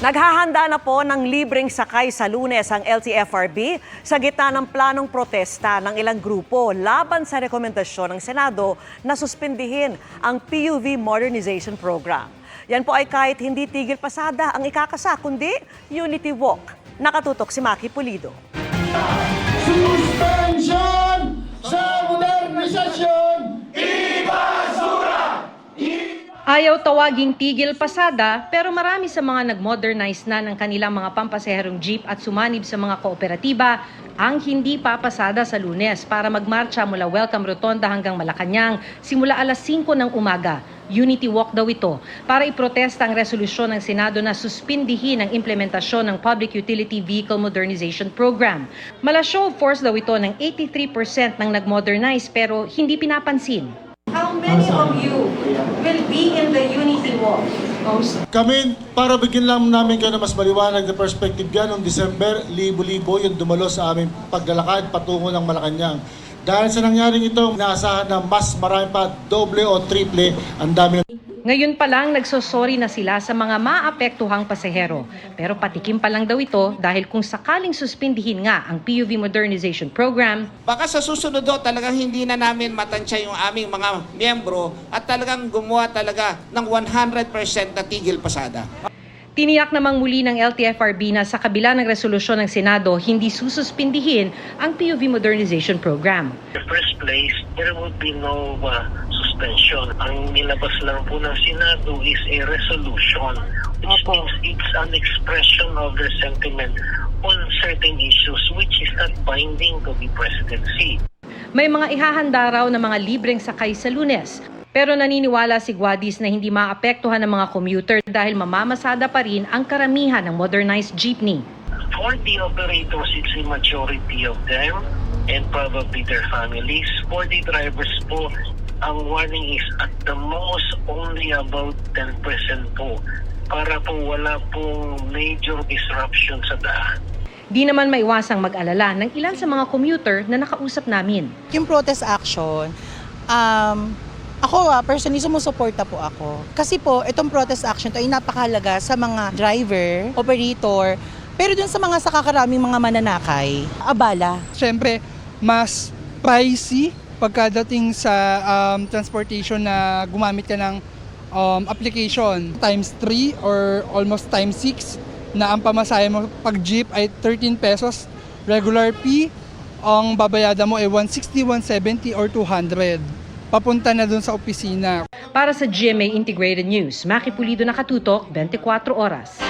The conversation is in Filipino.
Naghahanda na po ng libreng sakay sa Lunes ang LTFRB sa gitna ng planong protesta ng ilang grupo laban sa rekomendasyon ng Senado na suspindihin ang PUV Modernization Program. Yan po ay kahit hindi tigil pasada ang ikakasa, kundi Unity Walk. Nakatutok si Maki Pulido. Suspension sa modernisasyon! Ayaw tawaging tigil pasada pero marami sa mga nag-modernize na ng kanilang mga pampasaherong jeep at sumanib sa mga kooperatiba ang hindi papasada sa Lunes para magmarcha mula Welcome Rotonda hanggang Malacanang simula alas 5 ng umaga. Unity Walk daw ito para iprotesta ang resolusyon ng Senado na suspindihin ang implementasyon ng Public Utility Vehicle Modernization Program. Mala show of force daw ito ng 83% ng nag-modernize pero hindi pinapansin. How many of you will be in the Unity Walk? Kami, para bigyan lang namin kayo na mas maliwanag na perspective yan, noong December, libo-libo yung dumalo sa aming paglalakad patungo ng Malacanang. Dahil sa nangyaring ito, inaasahan na mas marami pa, doble o triple, ang dami. Ngayon pa lang nagsosorry na sila sa mga maapektuhang pasahero. Pero patikim pa lang daw ito dahil kung sakaling suspindihin nga ang PUV Modernization Program, baka sa susunod talagang hindi na namin matansya yung aming mga miyembro at talagang gumawa talaga ng 100% na tigil pasada. tiniyak namang muli ng LTFRB na sa kabila ng resolusyon ng Senado, hindi sususpindihin ang PUV Modernization Program. In the first place, there would be no suspension. Ang nilabas lang po ng Senado is a resolution, which means it's an expression of their sentiment on certain issues which is not binding to the presidency. May mga ihahanda raw na mga libreng sakay sa Lunes. Pero naniniwala si Guadis na hindi maapektuhan ng mga commuter dahil mamamasada pa rin ang karamihan ng modernized jeepney. For the operators, it's a majority of them and probably their families. For the drivers po, ang warning is at the most only about 10% po para po wala pong major disruption sa daan. Di naman maiwasang mag-alala ng ilan sa mga commuter na nakausap namin. Yung protest action, ako personally sumusuporta po ako. Kasi po, itong protest action to ay napakahalaga sa mga driver, operator, pero dun sa mga sakakaraming mga mananakay, abala. Siyempre, mas pricey pagkadating sa transportation na gumamit ka ng application. Times 3 or almost times 6 na ang pamasahe mo pag jeep ay 13 pesos. Regular fee, ang babayada mo ay 160, 170 or 200. Papunta na dun sa opisina. Para sa GMA Integrated News, Maki Pulido, Nakatutok, 24 Oras.